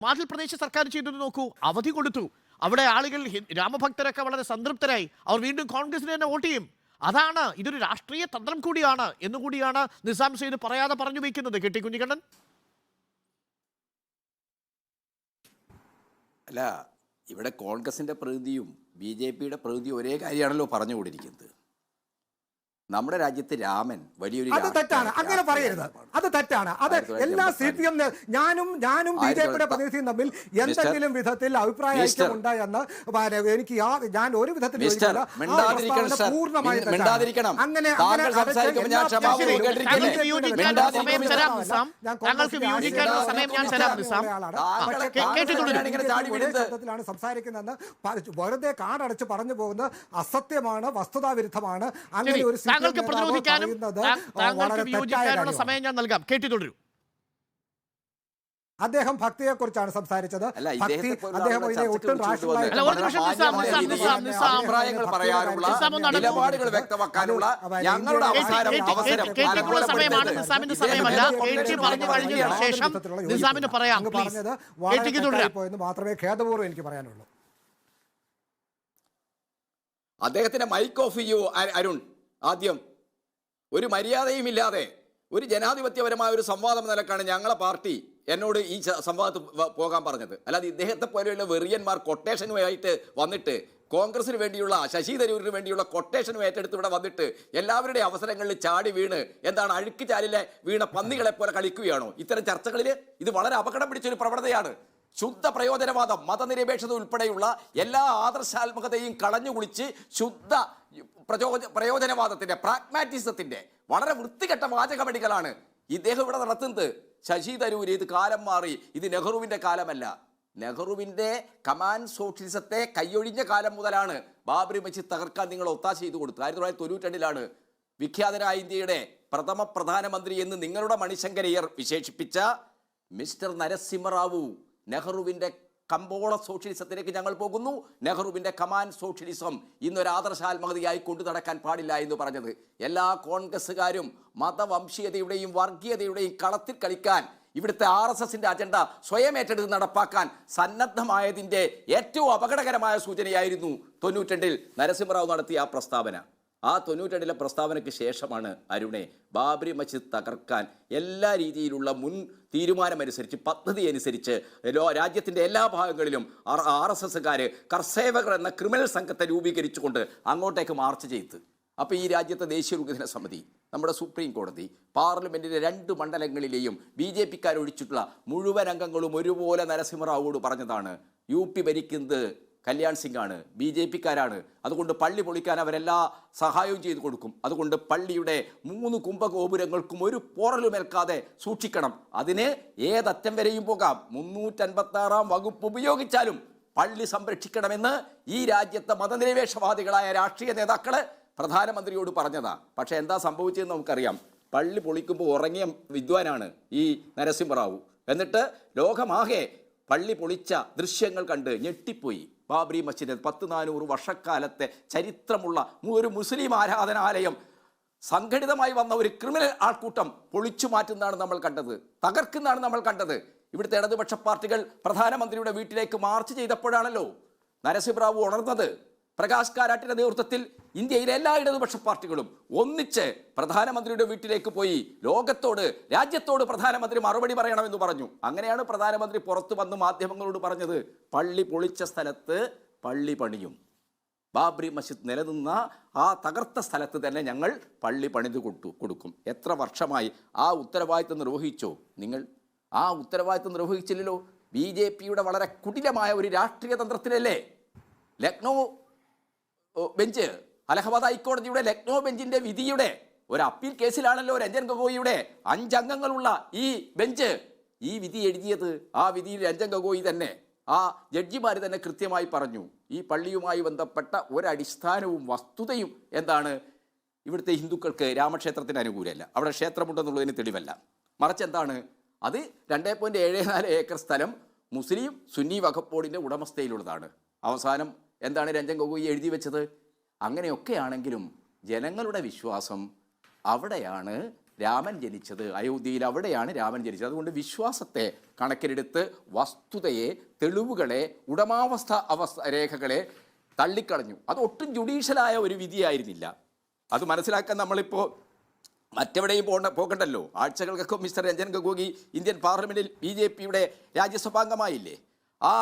ഹിമാചൽ പ്രദേശ് സർക്കാർ ചെയ്തത് നോക്കൂ, അവധി കൊടുത്തു. അവിടെ ആളുകൾ രാമഭക്തരൊക്കെ വളരെ സംതൃപ്തരായി. അവർ വീണ്ടും കോൺഗ്രസിന് തന്നെ വോട്ട് ചെയ്യും. അതാണ്, ഇതൊരു രാഷ്ട്രീയ തന്ത്രം കൂടിയാണ് എന്നുകൂടിയാണ് നിസാം സെയ്ദ് പറയാതെ പറഞ്ഞു വയ്ക്കുന്നത്. കെ.ടി. കുഞ്ഞിക്കണ്ണൻ, അല്ല, ഇവിടെ കോൺഗ്രസിന്റെ പ്രതിനിധിയും ബി.ജെ.പിയുടെ പ്രതിനിധിയും ഒരേ കാര്യമാണല്ലോ പറഞ്ഞുകൊണ്ടിരിക്കുന്നത്. നമ്മുടെ രാജ്യത്ത് രാമൻ വലിയൊരു അത് തെറ്റാണ്, അങ്ങനെ പറയരുത്. അത് തെറ്റാണ്. അത് എല്ലാ CPM ഞാനും ബി.ജെ.പിയുടെ പ്രതിനിധിയും തമ്മിൽ എന്തെങ്കിലും വിധത്തിൽ അഭിപ്രായ ഐക്യമുണ്ട് എന്ന് എനിക്ക് ഞാൻ ഒരു വിധത്തിൽ പൂർണ്ണമായി അങ്ങനെ സംസാരിക്കുന്നതെന്ന് വെറുതെ കാടടച്ച് പറഞ്ഞു പോകുന്നത് അസത്യമാണ്, വസ്തുതാവിരുദ്ധമാണ്. അങ്ങനെ ഒരു താങ്കൾക്ക് പ്രതിരോധിക്കാനും താങ്കൾക്ക് വിയോജിക്കാനുള്ള സമയം ഞാൻ നൽകാം. തുടരൂ. അദ്ദേഹം ഭക്തിയെ കുറിച്ചാണ് സംസാരിച്ചത്. മാത്രമേ ഖേദപൂർവ്വം എനിക്ക് പറയാനുള്ളൂ. അദ്ദേഹത്തിന്റെ മൈക്ക് ഓഫ് ചെയ്യൂ അരുൺ. ആദ്യം ഒരു മര്യാദയുമില്ലാതെ ഒരു ജനാധിപത്യപരമായ ഒരു സംവാദം നിലക്കാണ് ഞങ്ങളെ പാർട്ടി എന്നോട് ഈ സംവാദത്തിൽ പോകാൻ പറഞ്ഞത്. അല്ലാതെ ഇദ്ദേഹത്തെ പോലെയുള്ള വെറിയന്മാർ കൊട്ടേഷനുമായിട്ട് വന്നിട്ട് കോൺഗ്രസിന് വേണ്ടിയുള്ള, ശശി തരൂരിന് വേണ്ടിയുള്ള കൊട്ടേഷനും ഏറ്റെടുത്ത് ഇവിടെ വന്നിട്ട് എല്ലാവരുടെയും അവസരങ്ങളിൽ ചാടി വീണ് എന്താണ് അഴുക്ക് ചാലിലെ വീണ പന്നികളെ പോലെ കളിക്കുകയാണോ? ഇത്തരം ചർച്ചകളിൽ ഇത് വളരെ അപകടം പിടിച്ചൊരു പ്രവണതയാണ്. ശുദ്ധ പ്രയോജനവാദം, മതനിരപേക്ഷത ഉൾപ്പെടെയുള്ള എല്ലാ ആദർശാത്മകതയും കളഞ്ഞുകുളിച്ച് ശുദ്ധ പ്രയോജനവാദത്തിന്റെ, പ്രാഗ്മാറ്റിസത്തിന്റെ വളരെ വൃത്തികെട്ട വാചകമടികളാണ് ഇദ്ദേഹം ഇവിടെ നടത്തുന്നത്. ശശി തരൂര് ഇത് കാലം മാറി, ഇത് നെഹ്റുവിന്റെ കാലമല്ല. നെഹ്റുവിന്റെ കമാൻഡ് സോഷ്യലിസത്തെ കൈയൊഴിഞ്ഞ കാലം മുതലാണ് ബാബറി മസ്ജിദ് തകർക്കാൻ നിങ്ങൾ ഒത്താശ ചെയ്തു കൊടുത്തത്. 1992 വിഖ്യാതനായ ഇന്ത്യയുടെ പ്രഥമ പ്രധാനമന്ത്രി എന്ന് നിങ്ങളുടെ മണിശങ്കരയ്യർ വിശേഷിപ്പിച്ച മിസ്റ്റർ നരസിംഹറാവു നെഹ്റുവിന്റെ കമ്പോള സോഷ്യലിസത്തിലേക്ക് ഞങ്ങൾ പോകുന്നു, നെഹ്റുവിന്റെ കമാൻഡ് സോഷ്യലിസം ഇന്നൊരു ആദർശാത്മകതയായി കൊണ്ടു നടക്കാൻ പാടില്ല എന്ന് പറഞ്ഞത്. എല്ലാ കോൺഗ്രസ്സുകാരും മതവംശീയതയുടെയും വർഗീയതയുടെയും കളത്തിൽ കളിക്കാൻ, ഇവിടുത്തെ RSSന്റെ അജണ്ട സ്വയം ഏറ്റെടുത്ത് നടപ്പാക്കാൻ സന്നദ്ധമായതിൻ്റെ ഏറ്റവും അപകടകരമായ സൂചനയായിരുന്നു 92 നരസിംഹറാവു നടത്തിയ ആ പ്രസ്താവന. ആ 92 പ്രസ്താവനയ്ക്ക് ശേഷമാണ് അരുണെ ബാബറി മസ്ജിദ് തകർക്കാൻ എല്ലാ രീതിയിലുള്ള മുൻ തീരുമാനമനുസരിച്ച്, പദ്ധതി അനുസരിച്ച് രാജ്യത്തിൻ്റെ എല്ലാ ഭാഗങ്ങളിലും RSSകാർ കർസേവകർ എന്ന ക്രിമിനൽ സംഘത്തെ രൂപീകരിച്ചുകൊണ്ട് അങ്ങോട്ടേക്ക് മാർച്ച് ചെയ്ത്. അപ്പോൾ ഈ രാജ്യത്തെ ദേശീയ വികസന സമിതി, നമ്മുടെ സുപ്രീം കോടതി, പാർലമെൻറ്റിൻ്റെ 2 മണ്ഡലങ്ങളിലെയും BJPക്കാരൊഴിച്ചിട്ടുള്ള മുഴുവൻ അംഗങ്ങളും ഒരുപോലെ നരസിംഹറാവുവോട് പറഞ്ഞതാണ്, UP ഭരിക്കുന്നത് കല്യാൺ സിംഗ് ആണ്, BJPക്കാരാണ്, അതുകൊണ്ട് പള്ളി പൊളിക്കാൻ അവരെല്ലാ സഹായവും ചെയ്തു കൊടുക്കും, അതുകൊണ്ട് പള്ളിയുടെ 3 കുംഭഗോപുരങ്ങൾക്കും ഒരു പോറലുമേൽക്കാതെ സൂക്ഷിക്കണം, അതിന് ഏതറ്റം വരെയും പോകാം, 356 വകുപ്പ് ഉപയോഗിച്ചാലും പള്ളി സംരക്ഷിക്കണമെന്ന് ഈ രാജ്യത്തെ മതനിരപേക്ഷവാദികളായ രാഷ്ട്രീയ നേതാക്കൾ പ്രധാനമന്ത്രിയോട് പറഞ്ഞതാ. പക്ഷേ എന്താ സംഭവിച്ചതെന്ന് നമുക്കറിയാം. പള്ളി പൊളിക്കുമ്പോൾ ഉറങ്ങിയ വിദ്വാനാണ് ഈ നരസിംഹറാവു. എന്നിട്ട് ലോകമാകെ പള്ളി പൊളിച്ച ദൃശ്യങ്ങൾ കണ്ട് ഞെട്ടിപ്പോയി. ബാബറി മസ്ജിദ് 100-400 വർഷക്കാലത്തെ ചരിത്രമുള്ള ഒരു മുസ്ലിം ആരാധനാലയം സംഘടിതമായി വന്ന ഒരു ക്രിമിനൽ ആൾക്കൂട്ടം പൊളിച്ചു മാറ്റുന്നതാണ് നമ്മൾ കണ്ടത്, തകർക്കുന്നതാണ് നമ്മൾ കണ്ടത്. ഇവിടുത്തെ ഇടതുപക്ഷ പാർട്ടികൾ പ്രധാനമന്ത്രിയുടെ വീട്ടിലേക്ക് മാർച്ച് ചെയ്തപ്പോഴാണല്ലോ നരസിംഹറാവു ഉണർന്നത്. പ്രകാശ് കാരാട്ടിന്റെ നേതൃത്വത്തിൽ ഇന്ത്യയിലെ എല്ലാ ഇടതുപക്ഷ പാർട്ടികളും ഒന്നിച്ച് പ്രധാനമന്ത്രിയുടെ വീട്ടിലേക്ക് പോയി ലോകത്തോട്, രാജ്യത്തോട് പ്രധാനമന്ത്രി മറുപടി പറയണമെന്ന് പറഞ്ഞു. അങ്ങനെയാണ് പ്രധാനമന്ത്രി പുറത്തു വന്ന് മാധ്യമങ്ങളോട് പറഞ്ഞത്, പള്ളി പൊളിച്ച സ്ഥലത്ത് പള്ളി പണിയും, ബാബറി മസ്ജിദ് നിലനിന്ന ആ തകർത്ത സ്ഥലത്ത് തന്നെ ഞങ്ങൾ പള്ളി പണിത് കൊടുക്കും. എത്ര വർഷമായി ആ ഉത്തരവാദിത്വം നിർവഹിച്ചോ നിങ്ങൾ? ആ ഉത്തരവാദിത്വം നിർവഹിച്ചില്ലല്ലോ. BJPയുടെ വളരെ കുടിലമായ ഒരു രാഷ്ട്രീയ തന്ത്രത്തിലല്ലേ ലക്നൗ ബെഞ്ച്, അലഹബാദ് ഹൈക്കോടതിയുടെ ലക്നൗ ബെഞ്ചിന്റെ വിധിയുടെ ഒരു അപ്പീൽ കേസിലാണല്ലോ രഞ്ജൻ ഗൊഗോയിയുടെ 5 അംഗങ്ങളുള്ള ഈ ബെഞ്ച് ഈ വിധി എഴുതിയത്. ആ വിധിയിൽ രഞ്ജൻ ഗൊഗോയി തന്നെ, ആ ജഡ്ജിമാർ തന്നെ കൃത്യമായി പറഞ്ഞു, ഈ പള്ളിയുമായി ബന്ധപ്പെട്ട ഒരടിസ്ഥാനവും വസ്തുതയും എന്താണ്, ഇവിടുത്തെ ഹിന്ദുക്കൾക്ക് രാമക്ഷേത്രത്തിന് അനുകൂലമല്ല, അവിടെ ക്ഷേത്രമുണ്ടെന്നുള്ളതിന് തെളിവല്ല, മറിച്ച് എന്താണ്, അത് 2.74 ഏക്കർ സ്ഥലം മുസ്ലിം സുന്നി വഖഫ് ബോർഡിൻ്റെ ഉടമസ്ഥയിലുള്ളതാണ്. അവസാനം എന്താണ് രഞ്ജൻ ഗൊഗോയി എഴുതി വെച്ചത്? അങ്ങനെയൊക്കെയാണെങ്കിലും ജനങ്ങളുടെ വിശ്വാസം അവിടെയാണ് രാമൻ ജനിച്ചത്. അയോധ്യയിൽ അവിടെയാണ് രാമൻ ജനിച്ചത്. അതുകൊണ്ട് വിശ്വാസത്തെ കണക്കിലെടുത്ത് വസ്തുതയെ, തെളിവുകളെ, ഉടമാവസ്ഥ രേഖകളെ തള്ളിക്കളഞ്ഞു. അത് ഒട്ടും ജുഡീഷ്യലായ ഒരു വിധിയായിരുന്നില്ല. അത് മനസ്സിലാക്കാൻ നമ്മളിപ്പോൾ മറ്റെവിടെയും പോകണ്ടല്ലോ. ആഴ്ചകൾക്കൊക്കെ മിസ്റ്റർ രഞ്ജൻ ഗൊഗോയി ഇന്ത്യൻ പാർലമെന്റിൽ BJPയുടെ രാജ്യസഭാംഗമായില്ലേ? ആ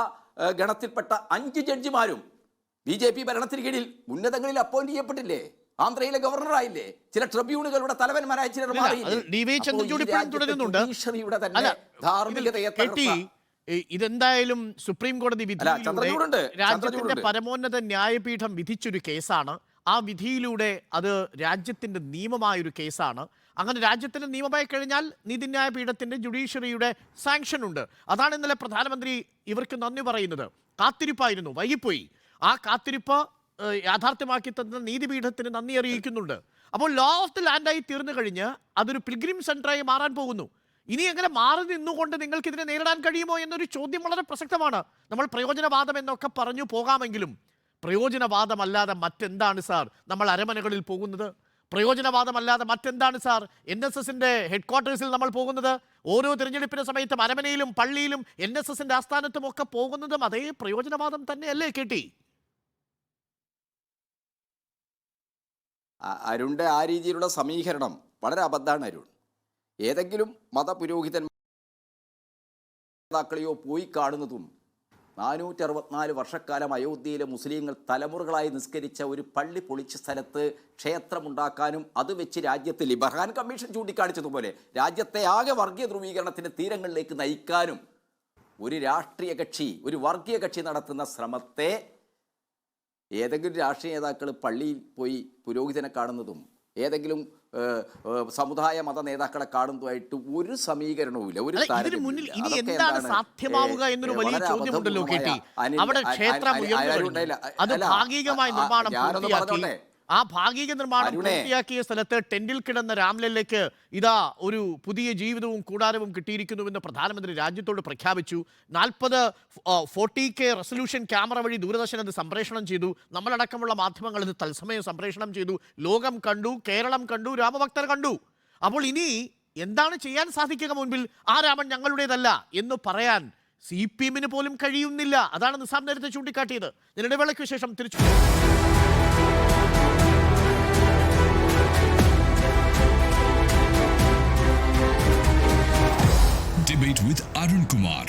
ഗണത്തിൽപ്പെട്ട 5 ജഡ്ജിമാരും BJP ഭരണത്തിന് കീഴിൽ ഉന്നതങ്ങളിൽ അപ്പോയിന്റ് ചെയ്യപ്പെട്ടില്ലേ? ആന്ധ്രയിലെ ഗവർണറായില്ലേ? ചില ട്രിബ്യൂണലുകളുടെ തലവന്മാരായ ചിലർ മാറിയില്ലേ? തന്നെ ധാർമ്മികതയെ ഇതെന്തായാലും സുപ്രീം കോടതി വിധിയിലൂടെ രാജ്യത്തിന്റെ പരമോന്നത ന്യായപീഠം വിധിച്ചൊരു കേസാണ്. ആ വിധിയിലൂടെ അത് രാജ്യത്തിന്റെ നിയമമായൊരു കേസാണ്. അങ്ങനെ രാജ്യത്തിന്റെ നിയമമായി കഴിഞ്ഞാൽ നീതിന്യായ പീഠത്തിന്റെ ജുഡീഷ്യറിയുടെ സാങ്ഷൻ ഉണ്ട്. അതാണ് ഇന്നലെ പ്രധാനമന്ത്രി ഇവർക്ക് നന്ദി പറയുന്നത്. കാത്തിരിപ്പായിരുന്നു, വൈകിപ്പോയി. ആ കാത്തിരിപ്പ് യാഥാർത്ഥ്യമാക്കി തന്ന നീതിപീഠത്തിന് നന്ദി അറിയിക്കുന്നുണ്ട്. അപ്പോൾ ലോ ഓഫ് ദി ലാൻഡായി തീർന്നു കഴിഞ്ഞ് അതൊരു പിൽഗ്രിം സെന്ററായി മാറാൻ പോകുന്നു. ഇനി എങ്ങനെ മാറി നിന്നുകൊണ്ട് നിങ്ങൾക്ക് ഇതിനെ നേരിടാൻ കഴിയുമോ എന്നൊരു ചോദ്യം വളരെ പ്രസക്തമാണ്. നമ്മൾ പ്രയോജനവാദം എന്നൊക്കെ പറഞ്ഞു പോകാമെങ്കിലും പ്രയോജനവാദമല്ലാതെ മറ്റെന്താണ് സാർ നമ്മൾ അരമനകളിൽ പോകുന്നത്? പ്രയോജനവാദമല്ലാതെ മറ്റെന്താണ് സാർ NSSന്റെ ഹെഡ് ക്വാർട്ടേഴ്സിൽ നമ്മൾ പോകുന്നത്? ഓരോ തിരഞ്ഞെടുപ്പിന്റെ സമയത്തും അരമനയിലും പള്ളിയിലും NSSന്റെ ആസ്ഥാനത്തും ഒക്കെ പോകുന്നതും അതേ പ്രയോജനവാദം തന്നെയല്ലേ KT? അരുണിന്റെ ആ രീതിയിലുള്ള സമീകരണം വളരെ അബദ്ധമാണ്. അരുൺ ഏതെങ്കിലും മതപുരോഹിതൻ നേതാക്കളെയോ പോയി കാണുന്നതും 464 വർഷക്കാലം അയോധ്യയിലെ മുസ്ലിങ്ങൾ തലമുറകളായി നിസ്കരിച്ച ഒരു പള്ളി പൊളിച്ച സ്ഥലത്ത് ക്ഷേത്രമുണ്ടാക്കാനും അത് വെച്ച് രാജ്യത്തിൽ ബർഹാൻ കമ്മീഷൻ ചൂണ്ടിക്കാണിച്ചതുപോലെ രാജ്യത്തെ ആകെ വർഗീയ ധ്രുവീകരണത്തിൻ്റെ തീരങ്ങളിലേക്ക് നയിക്കാനും ഒരു രാഷ്ട്രീയ കക്ഷി, ഒരു വർഗീയ കക്ഷി നടത്തുന്ന ശ്രമത്തെ ഏതെങ്കിലും രാഷ്ട്രീയ നേതാക്കൾ പള്ളിയിൽ പോയി പുരോഹിതനെ കാണുന്നതും ഏതെങ്കിലും സമുദായ മത നേതാക്കളെ കാണുന്നതുമായിട്ട് ഒരു സമീകരണവുമില്ല. ഒരു സാധ്യമാവുക എന്നൊരു വലിയ ചോദ്യമുണ്ടല്ലോ KT. അവിടെ ക്ഷേത്രം അത് ഭാഗികമായി നിർമ്മാണം പൂർത്തിയാക്കി. ആ ഭാഗിക നിർമ്മാണം പൂർത്തിയാക്കിയ സ്ഥലത്ത് ടെന്റിൽ കിടന്ന രാംലല്ലയ്ക്ക് ഇതാ ഒരു പുതിയ ജീവിതവും കൂടാരവും കിട്ടിയിരിക്കുന്നുവെന്ന് പ്രധാനമന്ത്രി രാജ്യത്തോട് പ്രഖ്യാപിച്ചു. 40K റെസൊല്യൂഷൻ ക്യാമറ വഴി ദൂരദർശൻ അത് സംപ്രേഷണം ചെയ്തു. നമ്മളടക്കമുള്ള മാധ്യമങ്ങൾ ഇത് തത്സമയം സംപ്രേഷണം ചെയ്തു. ലോകം കണ്ടു, കേരളം കണ്ടു, രാമഭക്തർ കണ്ടു. അപ്പോൾ ഇനി എന്താണ് ചെയ്യാൻ സാധിക്കുക? മുൻപിൽ ആ രാമൻ ഞങ്ങളുടേതല്ല എന്ന് പറയാൻ CPM-ന് പോലും കഴിയുന്നില്ല. അതാണ് നിസാം നേരത്തെ ചൂണ്ടിക്കാട്ടിയത്. ഇടവേളയ്ക്ക് ശേഷം തിരിച്ചു. Debate with Arun Kumar.